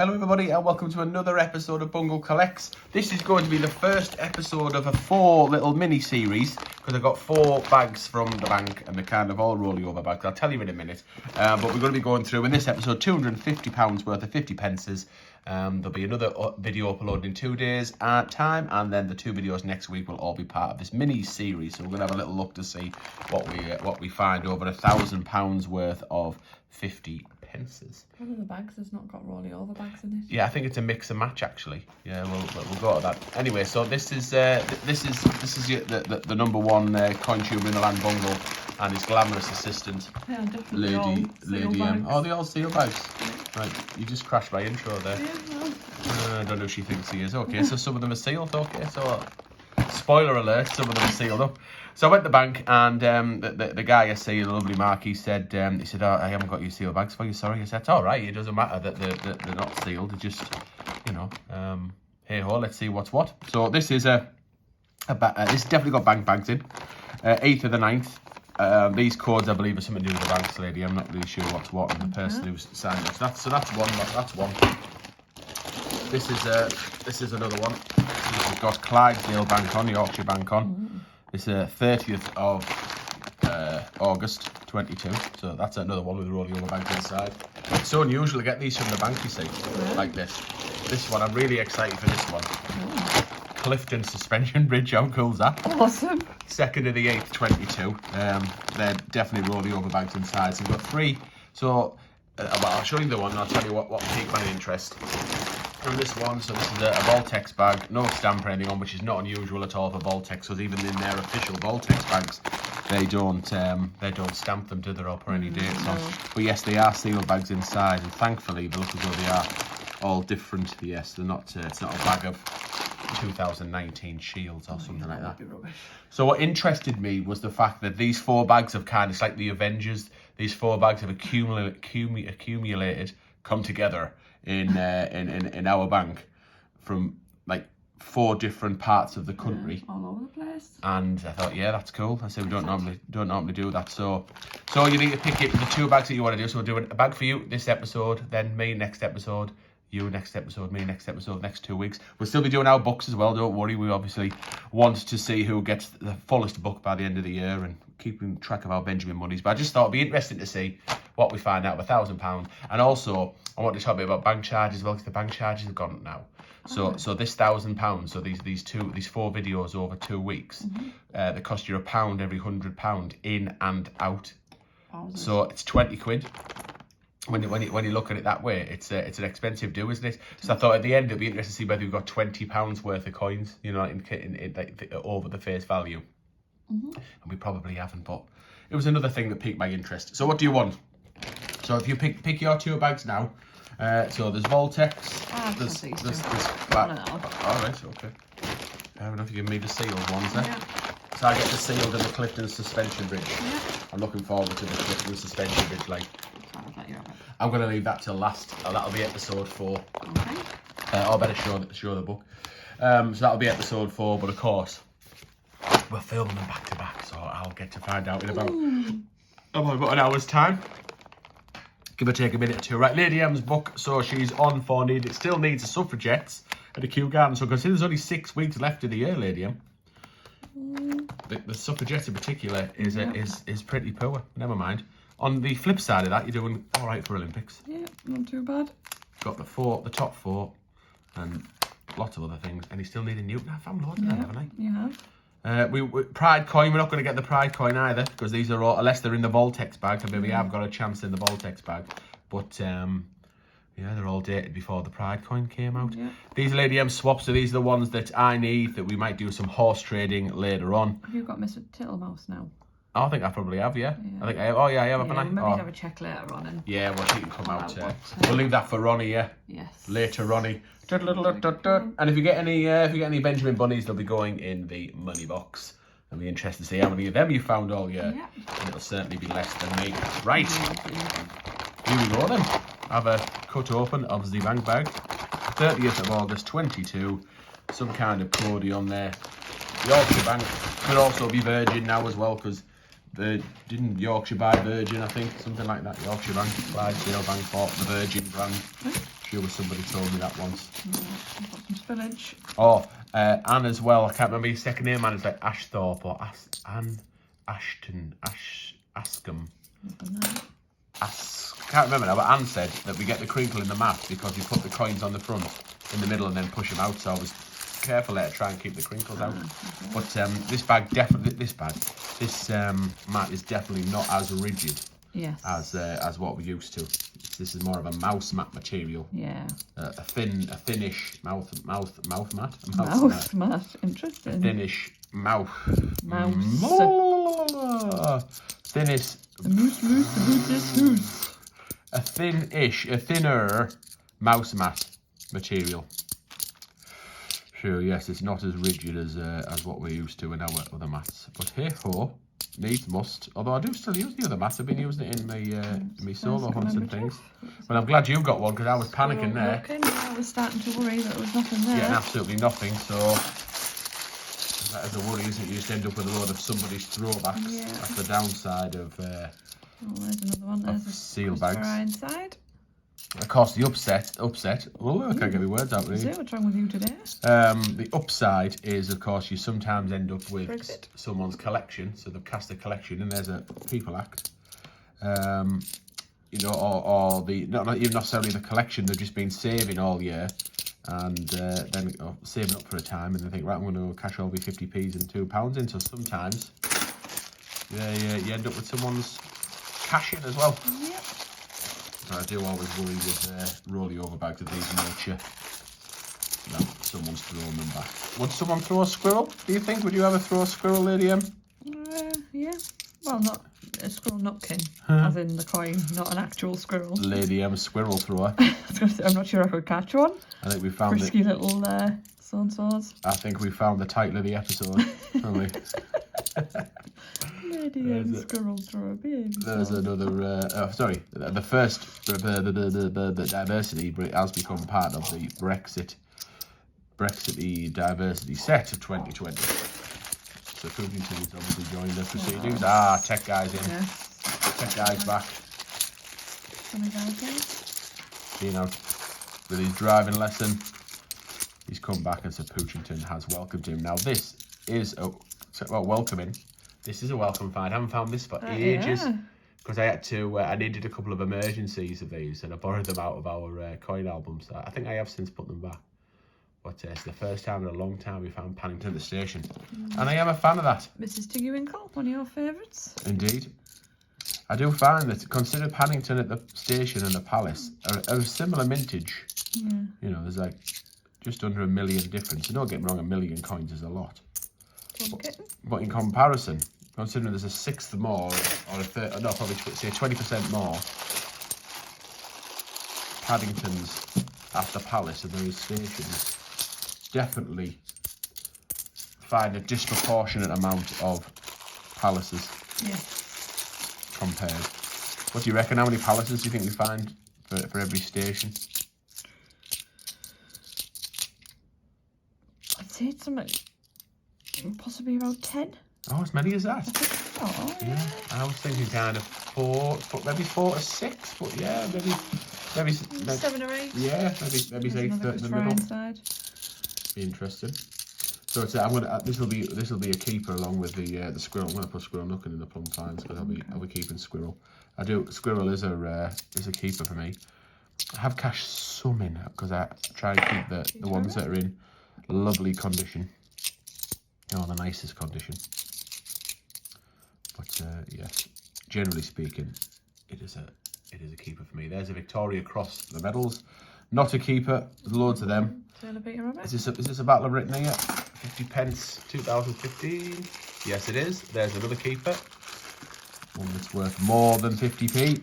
Hello everybody and welcome to another episode of Bungle Collects. This is going to be the first episode of a 4 little mini series because I've got 4 bags from the bank and they're kind of all rolly over bags. I'll tell you in a minute. But we're going to be going through in this episode £250 worth of 50 pences. There'll be another video uploaded in 2 days time, and then the 2 videos next week will all be part of this mini series. So we're going to have a little look to see what we find over £1,000 worth of 50 pences. One of the bags has not got rolly over bags in it. Yeah, I think it's a mix and match actually. Yeah, we'll go to that. Anyway, so this is the number 1 coin tuber in the land, Bungle, and his glamorous assistant, Yeah, definitely Lady M. Oh, they all seal bags. Yeah. Right, you just crashed my intro there. Yeah, well. I don't know if she thinks he is. Okay, so some of them are sealed. Okay, so spoiler alert, some of them are sealed up. So I went to the bank and the guy I see, the lovely Mark, he said, oh, I haven't got your sealed bags for you, sorry. I said, it's all right, it doesn't matter that they're not sealed. They're just, you know, hey ho, let's see what's what. So this is this definitely got bank bags in. 8th of the 9th. These codes, I believe, are something to do with the banks, lady. I'm not really sure what's what, and the person who's signed it. So that's one. That's one. This is another one. We've got Clydesdale Bank on, Yorkshire Bank on. It's 30th of August 22. So that's another one with rolling over bank inside. It's so unusual to get these from the bank, you see, like this. This one, I'm really excited for this one. Clifton Suspension Bridge, how cool is that? Awesome. 2nd of the 8th, 22. They're definitely rolling over bags inside. So we've got 3. So I'll show you the one and I'll tell you what piqued my interest. And this one, so this is a Voltex bag, no stamp or anything on, which is not unusual at all for Voltex, because even in their official Voltex bags, they don't stamp them, do they, or put any dates on. But yes, they are sealed bags inside, and thankfully they look as though they are all different. Yes, they're not. It's not a bag of 2019 Shields or something like that. So what interested me was the fact that these 4 bags have it's like the Avengers. These 4 bags have accumulated, come together in our bank from like 4 different parts of the country, all over the place. and I thought, yeah, that's cool. I said we don't normally do that. So you need to pick it the 2 bags that you want to do. So we're doing a bag for you this episode, then me next episode, you next episode, me next episode, next 2 weeks. We'll still be doing our books as well, don't worry. We obviously want to see who gets the fullest book by the end of the year and keeping track of our Benjamin monies. But I just thought it'd be interesting to see what we find out of £1,000. And also, I want to talk a bit about bank charges as well, because the bank charges have gone up now. So this £1,000, so these 4 videos over 2 weeks, they cost you £1 every £100 in and out. So it's 20 quid. When you look at it that way, it's an expensive do, isn't it? So I thought at the end it'd be interesting to see whether we've got £20 worth of coins, you know, in over the face value. And we probably haven't, but it was another thing that piqued my interest. So what do you want? So if you pick your 2 bags now, so there's Voltex, there's all right, okay. Fair enough, you give me the sealed ones there. So I get the sealed and the Clifton Suspension Bridge. I'm looking forward to the Clifton Suspension Bridge, like. I'm going to leave that till last. That'll be episode 4. Okay. I better show the book. So that'll be episode 4, but of course, we're filming them back to back, so I'll get to find out in about an hour's time. Give or take a minute or 2. Right, Lady M's book, so she's on for it still needs the suffragettes and the Kew Garden. So consider there's only 6 weeks left of the year, Lady M. The suffragettes in particular is pretty poor. Never mind. On the flip side of that, you're doing all right for Olympics. Yeah, not too bad. Got the top 4, and lots of other things. And you still need a Newton. I've found loads of that, haven't I? You have. Pride coin, we're not going to get the Pride coin either, because these are all, unless they're in the Voltex bag, and maybe I've got a chance in the Voltex bag. But yeah, they're all dated before the Pride coin came out. Yeah. These Lady M swaps, so these are the ones that I need, that we might do some horse trading later on. Have you got Mr. Tittlemouse now? I think I probably have, yeah. I think I have. Oh, yeah, I have, haven't I? Maybe have a check later on. And yeah, well, she can come out. We'll leave that for Ronnie, yeah. Yes. Later, Ronnie. And if you get any Benjamin bunnies, they'll be going in the money box. I'll be interested to see how many of them you found all year. Yeah. And it'll certainly be less than me. Right. Here we go then. Have a cut open of the bank bag. 30th of August, 22. Some kind of code on there. Yorkshire Bank. Could also be Virgin now as well, because didn't Yorkshire buy Virgin, I think, something like that. Yorkshire Bank, Clydesdale Bank bought the Virgin brand. sure somebody told me that once. I've got some spinach. Oh, Anne as well. I can't remember his second name, man. It's like Ashthorpe or Anne Ashton, Askham. Nothing there. Can't remember now, but Anne said that we get the crinkle in the mat because we put the coins on the front, in the middle, and then push them out. So I was careful there to try and keep the crinkles out. Okay. But this mat is definitely not as rigid Yes. as what we're used to. This is more of a mouse mat material. Yeah. A thinnish mouth mat. Mouse mat. Interesting. Thinnish mouth. Mouse. Thinnish. The moose, the moose is who's. A thinner mouse mat material. Sure, yes, it's not as rigid as what we're used to in our other mats. But hey ho, needs must. Although I do still use the other mats. I've been using it in my solo hunts and things. But I'm glad you got one because I was panicking there. Yeah, I was starting to worry that there was nothing there. Yeah, absolutely nothing. So that is a worry, isn't it? You just end up with a load of somebody's throwbacks. Yeah. That's the downside of Oh, there's another one. There's a seal Christopher bags. Ironside. Of course, the upset. Oh, I can't get my words out Is really. it? What's wrong with you today? The upside is, of course, you sometimes end up with Brexit. someone's collection. So they've cast a collection, and there's a people act. You know, or the not even necessarily the collection. They've just been saving all year, and then saving up for a time, and they think, right, I'm going to cash all my 50p's and £2 in. So sometimes, you end up with someone's cash in as well. Yep. So I do always worry with rolling over bags of these nature that someone's throwing them back. Would someone throw a squirrel? Do you think? Would you ever throw a squirrel, Lady M? Yeah. Well, not a squirrel nutkin, as in the coin, not an actual squirrel. Lady M squirrel thrower. I'm not sure I could catch one. I think we found Frisky it. little so-and-sos. I think we found the title of the episode. haven't we? Lady M squirrel thrower, baby. There's another. The first the diversity has become part of the Brexit diversity set of 2020. So Cookington's obviously joined the proceedings. Tech guys in. Yes. Tech guys back. Some of those Being out with his driving lesson. He's come back and Sir Poochington has welcomed him. Now this is welcoming. This is a welcome find. I haven't found this for ages because I needed a couple of emergencies of these and I borrowed them out of our coin albums. I think I have since put them back. But it's the first time in a long time we found Paddington at the station. And I am a fan of that. Mrs. Tiggywinkle, one of your favourites. Indeed. I do find that consider Paddington at the station and the palace are a similar mintage. Yeah. You know, there's like just under 1 million difference. So don't get me wrong, 1 million coins is a lot. But in comparison, considering there's a sixth more, or a third, no, probably say 20% more Paddingtons at the palace and those stations, definitely find a disproportionate amount of palaces compared. What do you reckon? How many palaces do you think we find for every station? I'd say it's something, possibly about 10. Oh, as many as that? Oh, Yeah, I was thinking kind of 4 to 6, but yeah, maybe 7 or 8. Yeah, maybe 8 in the middle. Inside. Be interesting. So it's, this will be a keeper along with the squirrel. I'm gonna put squirrel nooking in the plum finds because I'll be keeping squirrel. Squirrel is a keeper for me. I have cashed some in because I try and keep the ones that are in lovely condition. Oh, the nicest condition. But yes, generally speaking, it is a keeper for me. There's a Victoria Cross, the medals. Not a keeper. There's loads of them. Is this a Battle of Britain here? 50 pence, 2015. Yes, it is. There's another keeper. One that's worth more than 50p.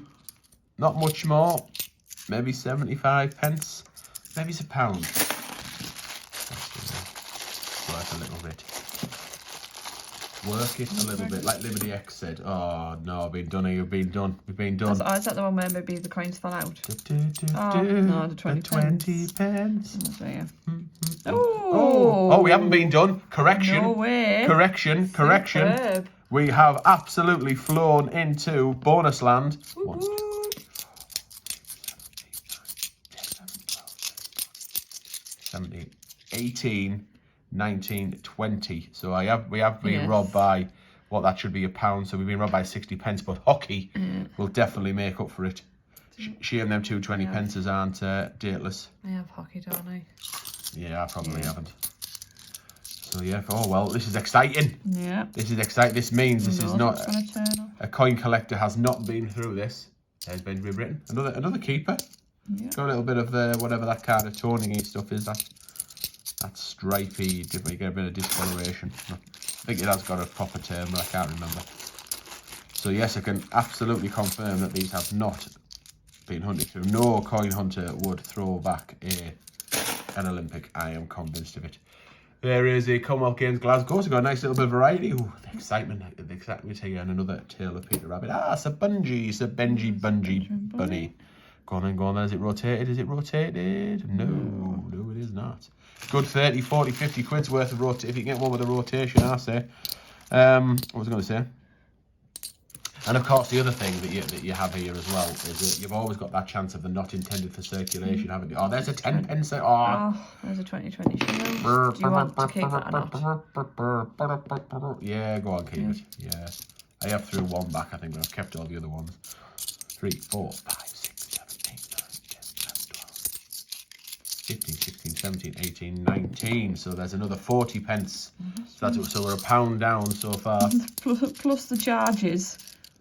Not much more. Maybe 75 pence. Maybe it's £1. Worth a little bit. Work it a little bit, like Liberty X said. Oh no, I've been done here, you've been done. We've been done. Is that the one where maybe the coins fell out? No, the 20 pence. Oh, We haven't been done. Correction. No way. Correction. Superb. We have absolutely flown into bonus land. Woo-hoo. 17, 18, 19, 20. So we have been robbed by what that should be £1. So we've been robbed by 60 pence. But hockey will definitely make up for it. She and them 2 20 pences aren't dateless. I have hockey, don't I? Yeah, I probably haven't. So yeah, oh well, this is exciting. Yeah. This is exciting. This means this is not going to turn up. A coin collector has not been through this. There's been rewritten. Another keeper. Yeah. Got a little bit of whatever that kind of toning-y stuff is. That stripy. You get a bit of discoloration. I think it has got a proper term, but I can't remember. So yes, I can absolutely confirm that these have not been hunted through. No coin hunter would throw back an Olympic. I am convinced of it. There is a Commonwealth Games Glasgow. So got a nice little bit of variety. Ooh, the excitement here, and another Tale of Peter Rabbit. Sir Benji Bunny. Go on then. Is it rotated? No, it is not. Good 30, 40, 50 quid's worth of rotation. If you get one with a rotation, I say. What was I going to say? And of course, the other thing that you have here as well is that you've always got that chance of the not intended for circulation, haven't you? Oh, there's a 10 pence. Oh, there's a 2020 shield. Do you want to keep that or not? Yeah, go on, keep it. Yeah. I have threw one back, I think, but I've kept all the other ones. 3, 4, 5, 6, 7, 8, 9, 10, 11, 12, 15, 16, 17, 18, 19. So there's another 40 pence. So we're £1 down so far. Plus the charges.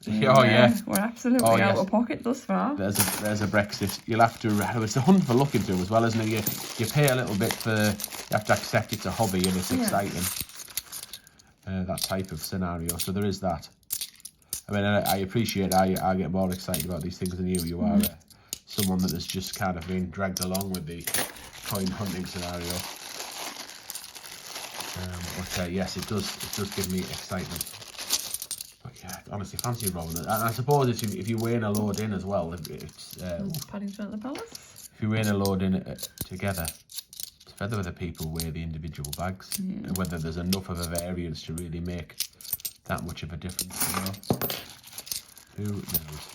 Oh yeah, we're absolutely out of pocket thus far. There's a Brexit. You'll have to. It's a hunt for luck into as well, isn't it? You pay a little bit for. You have to accept it's a hobby and it's exciting. That type of scenario. So there is that. I mean, I appreciate. I get more excited about these things than you. You are someone that has just kind of been dragged along with the coin hunting scenario. But yes, it does give me excitement. Yeah, honestly, fancy rolling it. And I suppose if you weigh a load in as well, it's Paddington at the Palace. If you weigh a load in together, it's whether the people weigh the individual bags and whether there's enough of a variance to really make that much of a difference. Who knows?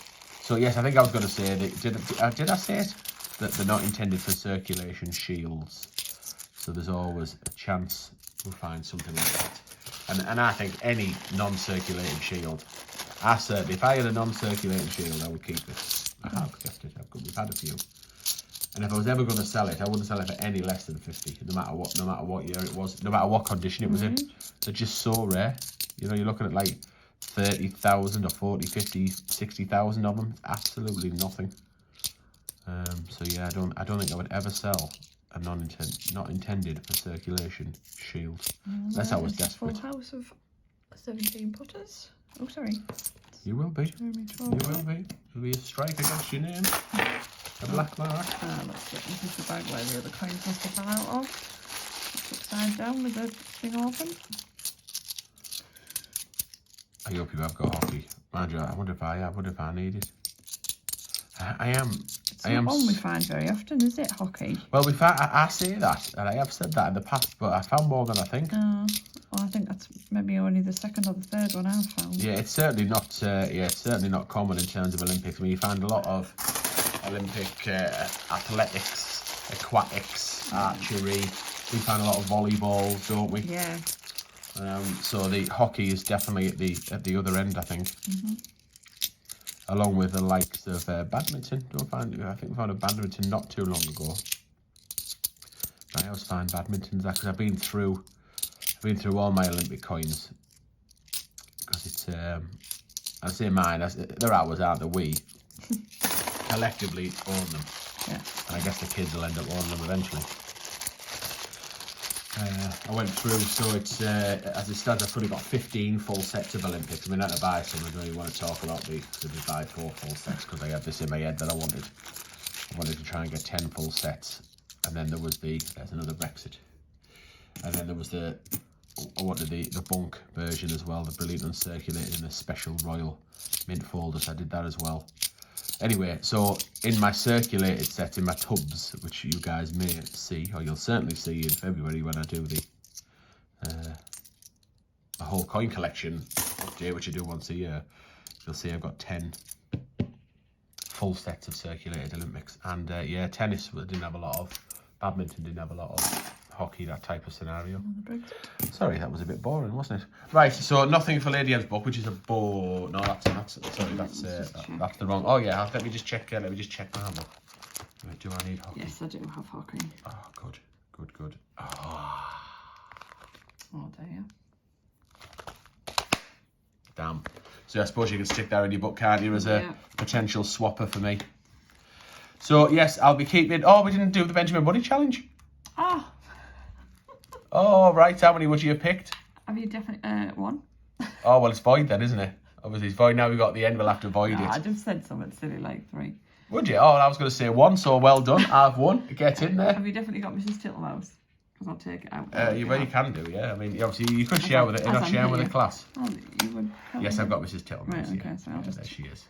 So yes, I think I was going to say that. Did I say it? That they're not intended for circulation shields. So there's always a chance we'll find something like that. And I think any non-circulating shield, if I had a non-circulating shield, I would keep it. I have kept it. We've had a few. And if I was ever going to sell it, I wouldn't sell it for any less than 50, no matter what year it was, no matter what condition it was in. They're just so rare. You know, you're looking at like 30,000 or 40, 50, 60,000 of them. Absolutely nothing. So yeah, I don't think I would ever sell a not intended for circulation shield. Unless I was desperate. Full house of 17 putters. Oh, sorry. You will be. You will be. There'll be a strike against your name. A black mark. Let's get into the bag where the other coins must have come out of. It's upside down with the thing open. I hope you have got hockey. Mind you, I wonder if I need it. I am. It's not one we find very often, is it, hockey? Well, I say that, and I have said that in the past, but I found more than I think. Well, I think that's maybe only the second or the third one I've found. Yeah, it's certainly not. It's certainly not common in terms of Olympics. I mean, you find a lot of Olympic athletics, aquatics, archery. We find a lot of volleyball, don't we? Yeah. So the hockey is definitely at the other end, I think. Along with the likes of badminton. I think we found a badminton not too long ago. I always find badmintons because I've been through all my Olympic coins because it's I say mine. They're ours, aren't they? We collectively own them. Yeah. And I guess the kids will end up owning them eventually. I went through, so it's as it stands, I've probably got 15 full sets of Olympics. I mean, I had to buy some. I don't really want to talk about these, so I buy 4 full sets because I had this in my head that I wanted to try and get 10 full sets. And then there was there's another Brexit. And then there was I wanted the bunk version as well, the brilliant uncirculated in a special royal mint folder, so I did that as well. Anyway, so in my circulated set, in my tubs, which you guys may see, or you'll certainly see in February when I do a whole coin collection update, which I do once a year, you'll see I've got 10 full sets of circulated Olympics. And yeah, tennis I didn't have a lot of. Badminton didn't have a lot of hockey, that type of scenario. Another Brexit. Sorry, that was a bit boring, wasn't it? Right, so nothing for Lady M's book, which is a bore. No, that's the wrong. Oh yeah, let me just check my book. Do I need hockey? Yes, I do have hockey. Oh, good. Oh dear. Damn. So I suppose you can stick that in your book, can't you, as a potential swapper for me. So yes, I'll be keeping. Oh, we didn't do the Benjamin Bunny challenge. Ah. Oh right, how many would you have picked? Have you definitely one? Oh well, it's void then, isn't it? Obviously, it's void now. We've got the end. We'll have to void it. I just said something silly like 3. Would you? Oh, I was going to say 1. So well done. I've won. Get in there. Have you definitely got Mrs. Tittlemaus? Because I'll take it out. You can do, yeah. I mean, obviously, you could share with it. You're not sharing with the class. Oh, you would. Yes, I've got Mrs. Tittlemaus. Right, okay, so I'll just... There she is.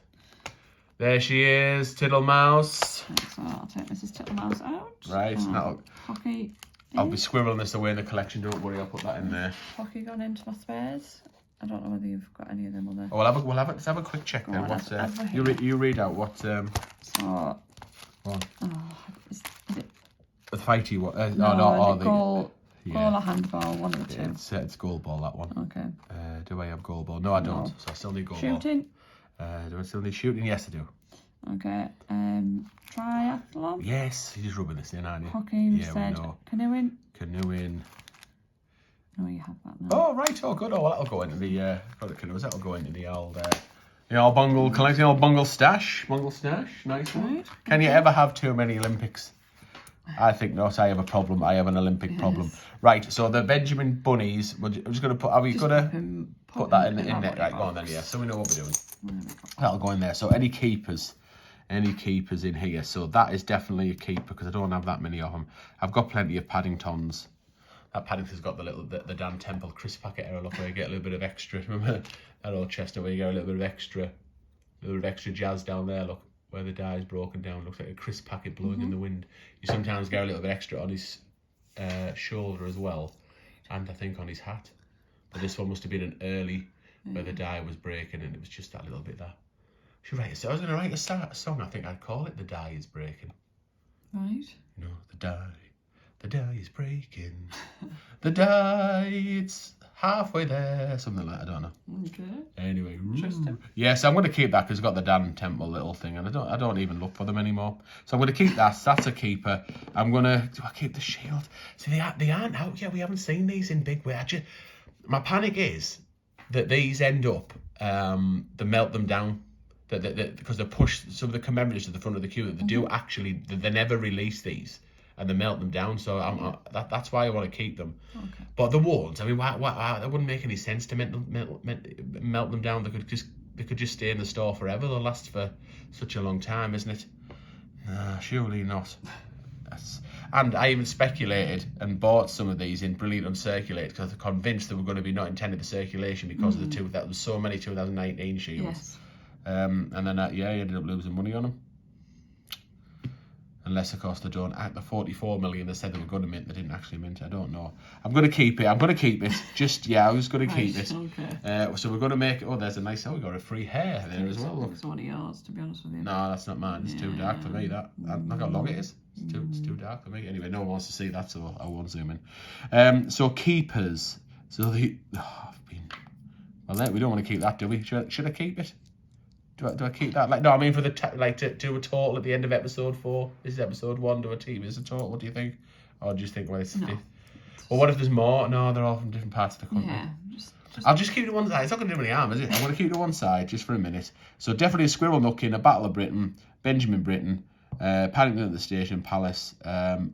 There she is, Tittlemaus. Right, so I'll take Mrs. Tittlemaus out. Right, now hockey. I'll be squirreling this away in the collection. Don't worry, I'll put that in there. Hockey gone into my spares. I don't know whether you've got any of them on there. Oh, let's have a quick check then. On, You read out what. So. What? Oh, is it? The fighty one. Goal or handball, one of the two. It's goal ball, that one. Okay. Do I have goal ball? No, I don't. So I still need goal Shooting. ball. Do I still need shooting? Yes, I do. Okay. Triathlon. Yes, you're just rubbing this in, aren't you? Hockey, you said. Canoeing. Canoeing. Oh, you have that now. Oh, right. Oh, good. Oh, well, that'll go into the canoes. That'll go into the old bungle, collecting the old bungle stash. Bungle stash. Nice one. Right. Can you ever have too many Olympics? I think not. I have a problem. I have an Olympic problem. Right. So the Benjamin Bunnies. We're just going to put. Are we going to put that in there? Right. Go on then. Yeah. So we know what we're doing. That'll go in there. So any keepers in here. So that is definitely a keeper because I don't have that many of them. I've got plenty of Paddingtons. That Paddington's got the Dan Temple crisp packet error. Look where you get a little bit of extra. Remember that old Chester where you get a little bit of extra jazz down there. Look where the die is broken down. Looks like a crisp packet blowing in the wind. You sometimes get a little bit extra on his shoulder as well, and I think on his hat. But this one must have been an early where the die was breaking, and it was just that little bit there. I was going to write a song. I think I'd call it "The Die Is Breaking." Right. You know, the die is breaking. The die, it's halfway there. Something like that, I don't know. Okay. Anyway, Interesting. Yes, I'm going to keep that because it's got the Dan Temple little thing, and I don't even look for them anymore. So I'm going to keep that. That's a keeper. Do I keep the shield? See, they aren't out yet. We haven't seen these in big way. My panic is that these end up, they melt them down. Because they push some of the commemoratives to the front of the queue. They do actually. They never release these. And they melt them down, so that's why I want to keep them. Okay. But the ones, I mean, why that wouldn't make any sense to melt them down. They could just stay in the store forever. They'll last for such a long time, isn't it? Nah, surely not. And I even speculated and bought some of these in Brilliant Uncirculated because I'm convinced they were going to be not intended for circulation because of there was so many 2019 shields. Yes. And then you ended up losing money on them. Unless, of course, they don't. At the 44 million they said they were going to mint, they didn't actually mint. I don't know. I'm going to keep it. I was going to keep it. Okay. So we're going to make. Oh, there's a nice. Oh, we got a free hair there as well. Look. It's one of yours, to be honest with you. No, that's not mine. It's too dark for me. Look how long it is. It's too dark for me. Anyway, no one wants to see that, so I won't zoom in. So keepers. So we don't want to keep that, do we? Should I keep it? Do I keep that? No, I mean for the to do a total at the end of episode 4. This is episode 1. Do a team is a total? What do you think? Or do you think it's? No. Well, what if there's more? No, they're all from different parts of the country. Yeah. I'll just keep it to one side. It's not going to do any harm, is it? I'm going to keep it to one side just for a minute. So definitely a Squirrel Nuckin, a Battle of Britain, Benjamin Britten, Paddington at the Station Palace, and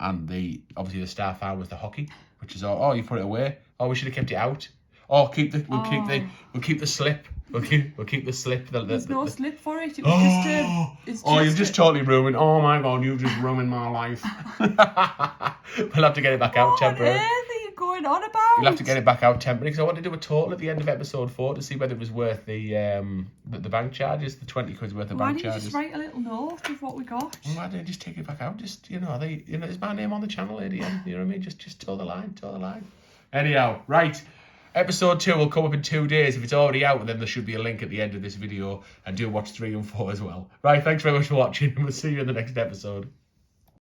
obviously the star fan was the hockey, which is all. Oh, you put it away. Oh, we should have kept it out. Oh, we'll keep the slip. We'll keep the slip. There's no slip for it. It was you've just totally ruined. Oh my god, you've just ruined my life. We'll have to get it back out temporarily. What are you going on about? You'll have to get it back out temporarily because I want to do a total at the end of episode 4 to see whether it was worth the bank charges, the 20 quid's worth of bank charges. Why don't you just write a little note of what we got? Why don't you just take it back out? Just is my name on the channel, lady? You know what I mean? Just toe the line. Anyhow, right. Episode 2 will come up in 2 days. If it's already out, then there should be a link at the end of this video. And do watch 3 and 4 as well. Right, thanks very much for watching, and we'll see you in the next episode.